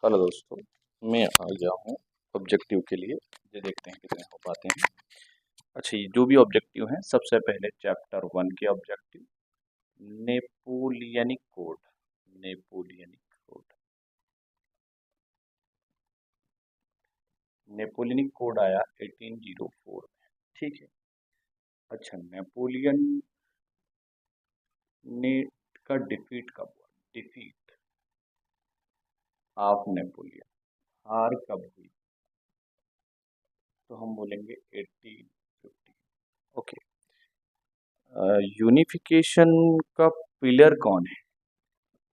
Hello दोस्तों, मैं आ गया हूँ ऑब्जेक्टिव के लिए। ये देखते हैं कितने हो पाते हैं। अच्छा, ये जो भी ऑब्जेक्टिव हैं, सबसे पहले चैप्टर 1 के objective, Napoleonic code. Napoleonic code Napoleonic code आया 1804 में। ठीक है। अच्छा, नेपोलियन ने का डिफीट कब हुआ? डिफीट ऑफ नेपोलियन, हार कब हुई? तो हम बोलेंगे 1815। ओके। यूनिफिकेशन का पिलर कौन है,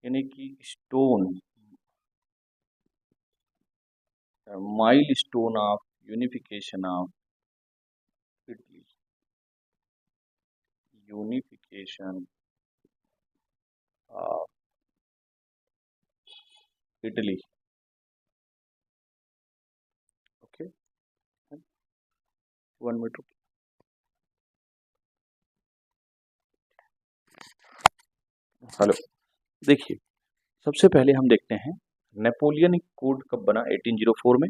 यानी कि stone, mile stone of unification of Italy? Unification of Italy. Okay, 1 minute. Hello, देखिए, सबसे पहले हम देखते हैं नेपोलियन कोड कब बना 1804 में,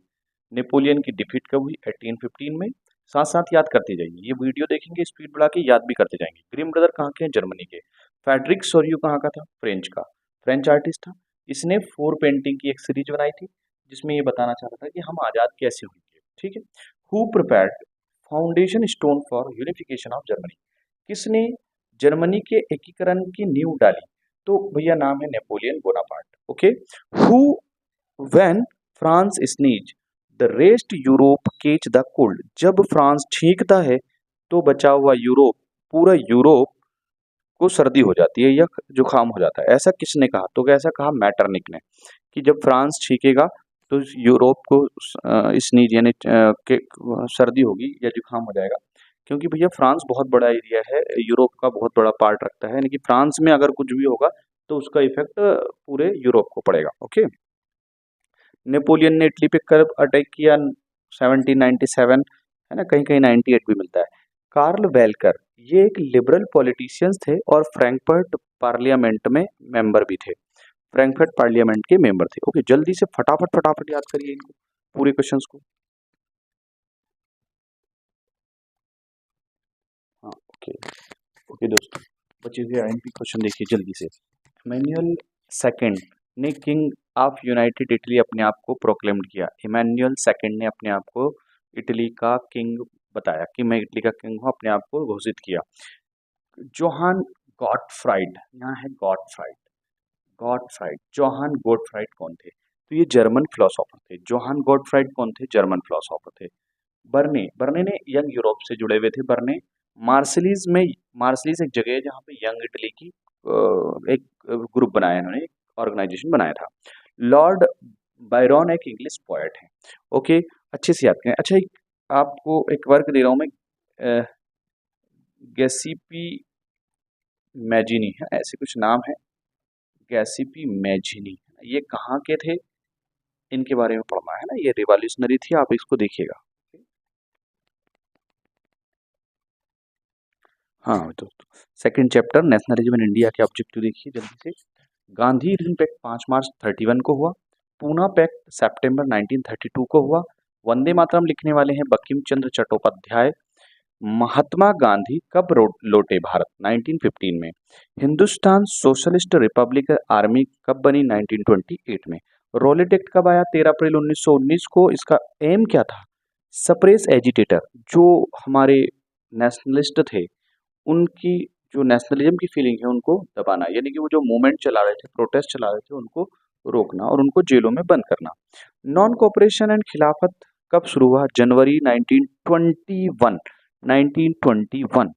नेपोलियन की डिफीट कब हुई 1815 में। साथ साथ याद करते जाइए, ये वीडियो देखेंगे स्पीड बढ़ा के याद भी करते जाएंगे। ग्रिम ब्रदर कहाँ के हैं? जर्मनी के। फेडरिक सोरियो कहाँ का था? फ्रेंच का। फ्रेंच आर्टिस्ट था। इसने 4 पेंटिंग की एक सीरीज बनाई थी, जिसमें ये बताना चाहता था कि हम आजाद कैसे हुए। ठीक है। Who prepared foundation stone for unification of Germany? किसने जर्मनी के एकीकरण की नींव डाली? तो भैया नाम है Napoleon Bonaparte. Okay. Who when France sneeze the rest Europe केच द कोल्ड? जब फ्रांस छींकता है तो बचा हुआ यूरोप, पूरा यूरोप को सर्दी हो जाती है या जुकाम हो जाता है। ऐसा किसने कहा? तो ऐसा कहा मैटरनिक ने, कि जब फ्रांस छींकेगा तो यूरोप को स्नीज यानी सर्दी होगी या जुकाम हो जाएगा। क्योंकि भैया फ्रांस बहुत बड़ा एरिया है, यूरोप का बहुत बड़ा पार्ट रखता है, यानी कि फ्रांस में अगर कुछ भी होगा तो उसका इफेक्ट पूरे यूरोप को पड़ेगा। ओके। नेपोलियन ने इटली पे कब अटैक किया? 1797, है ना, कहीं कहीं 98 भी मिलता है। कार्ल वेलकर, ये एक लिबरल पॉलिटिशियंस थे और फ्रैंकफर्ट पार्लियामेंट में मेंबर भी थे। फ्रैंकफर्ट पार्लियामेंट के मेंबर थे। ओके, जल्दी से फटाफट फटाफट याद करिए इनको, पूरे क्वेश्चंस को। हाँ, ओके। ओके दोस्तों, बचे हुए आईएमपी क्वेश्चन देखिए जल्दी से। इमैनुअल सेकंड ने किंग ऑफ यूनाइटेड इटली अपने आप को प्रोक्लेम्ड किया। इमैनुअल सेकंड ने अपने आप को इटली का किंग बताया कि मैं इटली का किंग हूँ, अपने आप को घोषित किया। जोहान गॉटफ्राइड, यहाँ है गॉटफ्राइड। गॉटफ्राइड, जोहान गॉटफ्राइड कौन थे? तो ये जर्मन फिलोसोफर थे। जोहान गॉटफ्राइड कौन थे? जर्मन फिलोसोफर थे। बर्ने, बर्ने ने यंग यूरोप से जुड़े हुए थे। बर्ने मार्सिलीज में, मार्सिलीज एक जगह है जहाँ पे यंग इटली की एक ग्रुप बनाया, इन्होंने एक ऑर्गेनाइजेशन बनाया था। लॉर्ड बायरन एक इंग्लिश पोएट है। ओके, अच्छे से याद करें। अच्छा, एक आपको एक वर्क दे रहा हूँ मैं, गैसीपी मैजिनी है, ऐसे कुछ नाम है, गैसीपी मैजिनी। ये कहाँ के थे? इनके बारे में पढ़ना है ना, ये रिवॉल्यूशनरी थी, आप इसको देखिएगा। हाँ दोस्तों, second chapter nationalism in India के ऑब्जेक्टिव देखिए जल्दी से। गांधी रीजन पैक्ट 5 मार्च 31 को हुआ। पूना पैक्ट सितंबर 1932 को हुआ। वंदे मातरम लिखने वाले हैं बंकिम चंद्र चट्टोपाध्याय। महात्मा गांधी कब लौटे भारत? 1915 में। हिंदुस्तान सोशलिस्ट रिपब्लिक आर्मी कब बनी? 1928 में। रॉलेट एक्ट कब आया? 13 अप्रैल 1919 को। इसका एम क्या था? सप्रेस एजिटेटर, जो हमारे नेशनलिस्ट थे उनकी जो नेशनलिज्म की फीलिंग है उनको दबाना, यानी कि वो जो मूवमेंट चला रहे थे, प्रोटेस्ट चला रहे थे, उनको रोकना और उनको जेलों में बंद करना। नॉन कोऑपरेशन एंड खिलाफत कब शुरू हुआ? जनवरी 1921। 1921।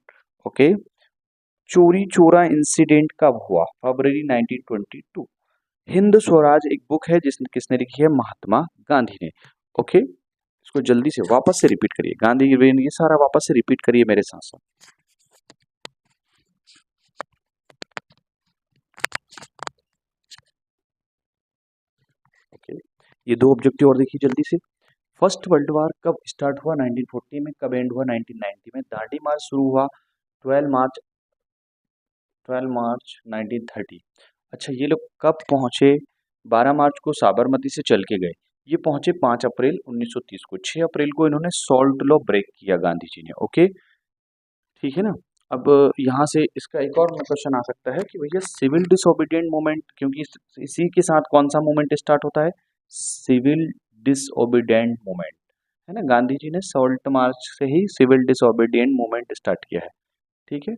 ओके। चोरी चोरा इंसिडेंट कब हुआ? फरवरी 1922। हिंद स्वराज एक बुक है जिसने किसने लिखी है? महात्मा गांधी ने। ओके, इसको जल्दी से वापस से रिपीट करिए, गांधी ये सारा वापस से रिपीट करिए मेरे साथ साथ। ओके, ये दो ऑब्जेक्टिव और देखिए जल्दी से। फर्स्ट वर्ल्ड वॉर कब स्टार्ट हुआ? 1940 में। कब एंड हुआ? 1990 में। दांडी मार्च शुरू हुआ 12 मार्च 12 मार्च 1930। अच्छा, ये लोग कब पहुंचे 12 मार्च को साबरमती से चल के गए। ये पहुंचे 5 अप्रैल 1930 को। 6 अप्रैल को इन्होंने सॉल्ट लॉ ब्रेक किया गांधी जी ने। ओके, ठीक है ना। अब यहाँ से इसका एक और क्वेश्चन आ सकता है कि भैया सिविल डिसोबीडिएंट मूवमेंट, क्योंकि इसी के साथ कौन सा मूवमेंट स्टार्ट होता है, सिविल डिसोबीडिएंट मूवमेंट, है ना। गांधी जी ने सॉल्ट मार्च से ही सिविल डिसोबीडिएंट मूवमेंट स्टार्ट किया है। ठीक है,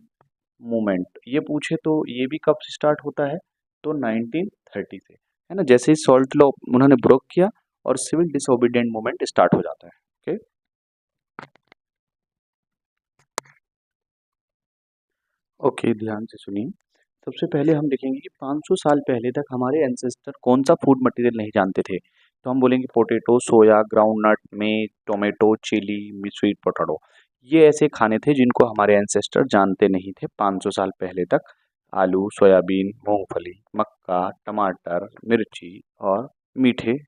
मूवमेंट ये पूछे तो ये भी कब से स्टार्ट होता है, तो 1930 से, है ना। जैसे ही सॉल्ट लॉ उन्होंने ब्रोक किया और सिविल डिसोबीडिएंट मूवमेंट स्टार्ट हो जाता है। ओके, ओके, ध्यान से सुनिए। सबसे पहले हम देखेंगे कि 500 साल पहले तक हमारे एंसेस्टर कौन सा फूड मटेरियल नहीं जानते थे। तो हम बोलेंगे पोटैटो, सोया, ग्राउंडनट, में टोमेटो, चिली, स्वीट पोटैटो। ये ऐसे खाने थे जिनको हमारे एंसेस्टर जानते नहीं थे 500 साल पहले तक। आलू, सोयाबीन, मूंगफली, मक्का, टमाटर, मिर्ची और मीठे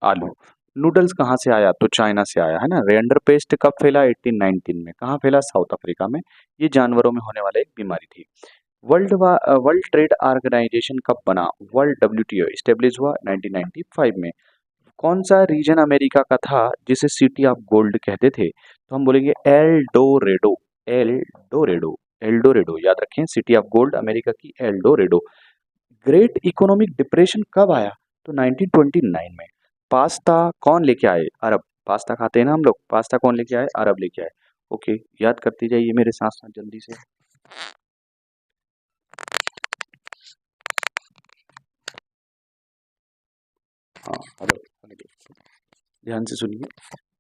आलू। नूडल्स कहाँ से आया, तो चाइना से आया, है ना। रेंडर पेस्ट कब फैला, 1819 में। कहाँ फैला, साउथ अफ्रीका में। ये जानवरों में होने वाला एक बीमारी थी। वर्ल्ड ट्रेड ऑर्गेनाइजेशन कब बना, वर्ल्ड WTO स्टेब्लिश हुआ 1995 में। कौन सा रीजन अमेरिका का था जिसे सिटी ऑफ गोल्ड कहते थे, तो हम बोलेंगे एल्डोरेडो। एल्डोरेडो, एल्डोरेडो याद रखें, सिटी ऑफ गोल्ड अमेरिका की एल्डोरेडो। ग्रेट इकोनॉमिक डिप्रेशन कब आया, तो 1929 में। पास्ता कौन लेके आए, अरब। पास्ता खाते हैं ना हम लोग, पास्ता कौन लेके आए, अरब लेके आए। ओके, याद करते जाइए मेरे साथ साथ जल्दी से। हाँ, अरब। ध्यान से सुनिए।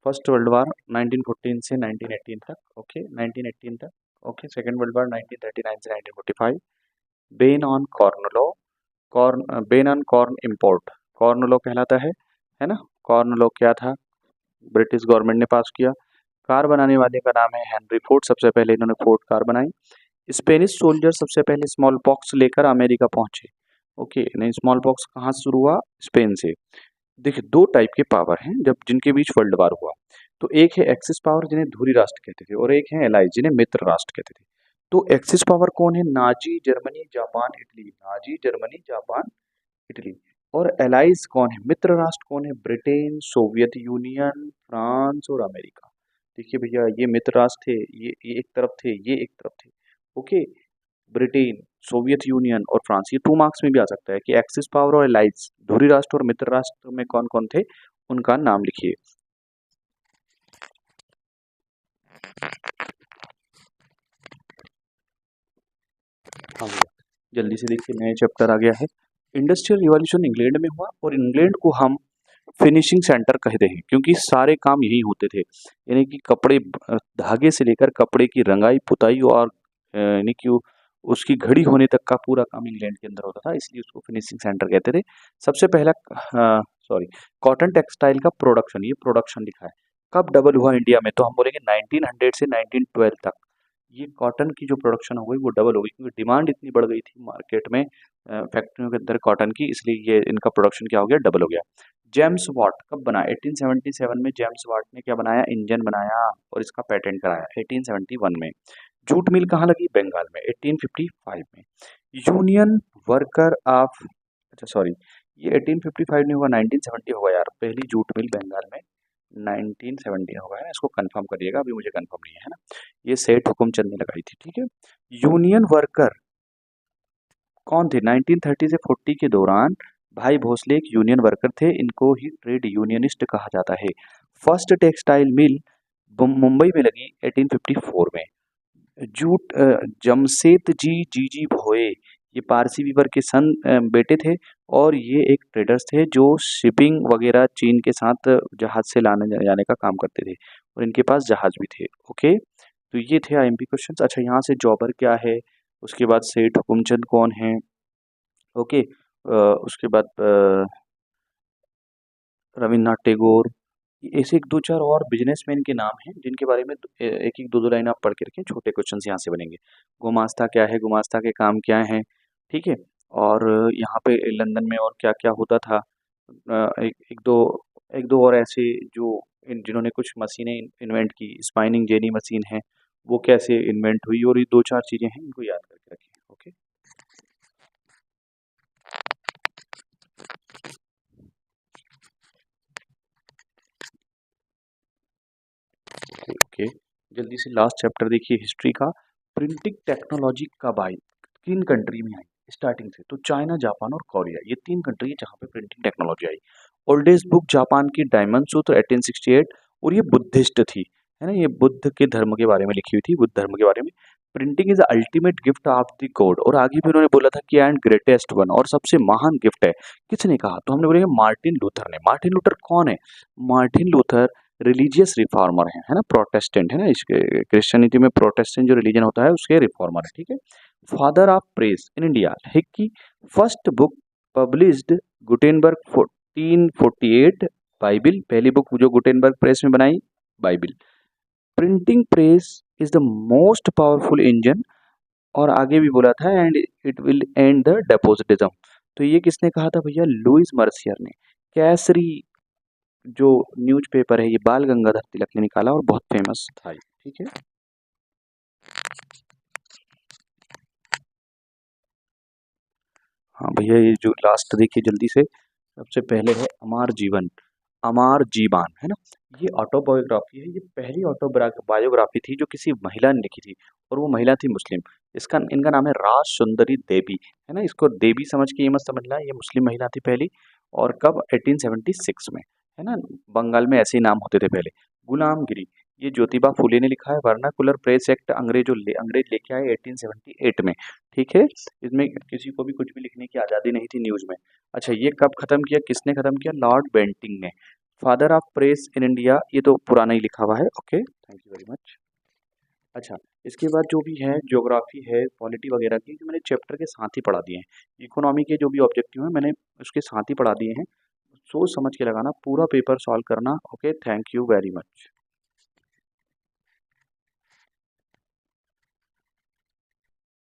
फर्स्ट वर्ल्ड वार 1914 से 1918 तक। ओके, 1918 तक। ओके, सेकेंड वर्ल्ड वार 1939 से 1945। Ben on corn law, corn Ben on corn import, corn law कहलाता है ना। कॉर्न लॉ क्या था, ब्रिटिश गवर्नमेंट ने पास किया। कार बनाने वाले का नाम है हेनरी फोर्ड, सबसे पहले इन्होंने फोर्ड कार बनाई। स्पेनिश सोल्जर सबसे पहले स्मॉल पॉक्स लेकर अमेरिका पहुंचे। ओके, नहीं, स्मॉल पॉक्स कहाँ से शुरू हुआ, स्पेन से। देखिए, दो टाइप के पावर हैं जब जिनके बीच वर्ल्ड वार हुआ। तो एक है एक्सिस पावर जिन्हें धुरी राष्ट्र कहते थे, और एक है एलाइज जिन्हें मित्र राष्ट्र कहते थे। तो एक्सिस पावर कौन है, Nazi Germany, Japan, Italy. Nazi Germany, Japan, Italy. और एलाइज कौन है, मित्र राष्ट्र कौन है, ब्रिटेन, सोवियत यूनियन, फ्रांस और अमेरिका। देखिए भैया, ये मित्र राष्ट्र थे, ये एक तरफ थे, ये एक तरफ थे। ओके, ब्रिटेन, सोवियत यूनियन और फ्रांस। ये 2 मार्क्स में भी आ सकता है कि एक्सिस पावर और एलाइज, धुरी राष्ट्र और मित्र राष्ट्र में कौन कौन थे, उनका नाम लिखिए। हाँ भैया, जल्दी से देखिए, नया चैप्टर आ गया है। इंडस्ट्रियल रिवॉल्यूशन इंग्लैंड में हुआ, और इंग्लैंड को हम फिनिशिंग सेंटर कहते हैं क्योंकि सारे काम यही होते थे। यानी कि कपड़े, धागे से लेकर कपड़े की रंगाई, पुताई और यानी कि उसकी घड़ी होने तक का पूरा काम इंग्लैंड के अंदर होता था, इसलिए उसको फिनिशिंग सेंटर कहते थे। सबसे पहला, सॉरी, कॉटन टेक्सटाइल का प्रोडक्शन, ये प्रोडक्शन लिखा है, कब डबल हुआ इंडिया में, तो हम बोलेंगे 1900 से 1912 तक। ये कॉटन की जो प्रोडक्शन हो गई वो डबल हो गई, क्योंकि डिमांड इतनी बढ़ गई थी मार्केट में, फैक्ट्रियों के अंदर कॉटन की, इसलिए ये इनका प्रोडक्शन क्या हो गया, डबल हो गया। जेम्स वाट कब बना, 1877 में जेम्स वाट ने क्या बनाया, इंजन बनाया और इसका पेटेंट कराया 1871 में। जूट मिल कहाँ लगी, बंगाल में, 1855 में। यूनियन वर्कर ऑफ, अच्छा सॉरी, ये 1855 नहीं हुआ, 1970 होगा यार, पहली जूट मिल बंगाल में 1970 होगा, है ना। इसको कंफर्म करिएगा, अभी मुझे कंफर्म नहीं है ना। ये सेठ हुकुमचंद ने लगाई थी, ठीक है। यूनियन वर्कर कौन थे, 1930 से 40 के दौरान भाई भोसले एक यूनियन वर्कर थे, इनको ही ट्रेड यूनियनिस्ट कहा जाता है। फर्स्ट टेक्सटाइल मिल मुंबई में लगी 1854 में। जूट जमशेद जी जीजी भोए, ये पारसी वीवर के सन बेटे थे, और ये एक ट्रेडर्स थे जो शिपिंग वगैरह चीन के साथ जहाज से लाने जाने का काम करते थे, और इनके पास जहाज भी थे। ओके, तो ये थे IMP क्वेश्चंस। अच्छा, यहाँ से जॉबर क्या है, उसके बाद सेठ हुकुमचंद कौन है। ओके, उसके बाद रविन्द्रनाथ टैगोर। ऐसे एक दो चार और बिजनेसमैन के नाम हैं जिनके बारे में एक एक दो दो लाइन आप पढ़ के रखें, छोटे क्वेश्चन यहाँ से बनेंगे। गुमास्ता क्या है, गुमास्ता के काम क्या हैं, ठीक है। और यहाँ पे लंदन में और क्या क्या होता था, एक दो और ऐसे जो जिन्होंने कुछ मशीनें इन्वेंट की, स्पाइनिंग जेनी मशीन है, वो कैसे इन्वेंट हुई, और ये दो चार चीज़ें हैं, इनको याद करके रखें। ओके। ओके, जल्दी से लास्ट चैप्टर देखिए हिस्ट्री का। प्रिंटिंग टेक्नोलॉजी कब आई, किन कंट्री में आई स्टार्टिंग से? तो चाइना, जापान और कोरिया, ये 3 कंट्री है जहाँ पे प्रिंटिंग टेक्नोलॉजी आई। ओल्डेस्ट बुक जापान की डायमंड सूत्र 1868, और ये बुद्धिस्ट थी, है ना, ये बुद्ध के धर्म के बारे में लिखी हुई थी, बुद्ध धर्म के बारे में। Printing is the ultimate gift of the God, और आगे भी उन्होंने बोला था कि एंड ग्रेटेस्ट वन, और सबसे महान गिफ्ट है। किसने कहा? तो हमने बोलेंगे मार्टिन लूथर ने। मार्टिन लूथर कौन है? मार्टिन लूथर रिलीजियस रिफॉर्मर है ना, प्रोटेस्टेंट है ना, इसके क्रिश्चियनिटी में प्रोटेस्टेंट जो रिलीजन होता है उसके रिफॉर्मर है, ठीक है। Father of press in India, Hicky first book published Gutenberg 1448, Bible, पहली बुक जो गुटेनबर्ग प्रेस में बनाई, Bible. Printing press is the most powerful engine, और आगे भी बोला था and it will end the despotism. तो ये किसने कहा था भैया? लुइस मर्सियर ने। कैसरी जो न्यूज़पेपर है ये बाल गंगाधर तिलक ने निकाला और बहुत फेमस था ये, ठीक है। हाँ भैया, ये जो लास्ट देखिए जल्दी से, सबसे पहले है अमर जीवन, अमर जीवन, है ना, ये ऑटोबायोग्राफी है। ये पहली ऑटोबायोग्राफी थी जो किसी महिला ने लिखी थी, और वो महिला थी मुस्लिम। इसका इनका नाम है राज सुंदरी देवी, है ना, इसको देवी समझ के ये मत समझना, ये मुस्लिम महिला थी पहली। और कब? 1876 में, है ना। बंगाल में ऐसे ही नाम होते थे पहले। गुलामगिरी, ये ज्योतिबा फुले ने लिखा है। वर्नाकुलर प्रेस एक्ट अंग्रेज लेके आए 1878 में, ठीक है। इसमें किसी को भी कुछ भी लिखने की आज़ादी नहीं थी न्यूज़ में। अच्छा, ये कब खत्म किया, किसने खत्म किया? लॉर्ड बेंटिंग ने। Father of press in India, ये तो पुराना ही लिखा हुआ है, okay, thank you very much. अच्छा, इसके बाद जो भी है ज्योग्राफी है, पॉलिटी वगैरह की, जो मैंने चैप्टर के साथ ही पढ़ा दिए हैं। इकोनॉमी के जो भी ऑब्जेक्टिव हैं मैंने उसके साथ ही पढ़ा दिए हैं। सोच समझ के लगाना, पूरा पेपर सॉल्व करना, okay, thank you very much.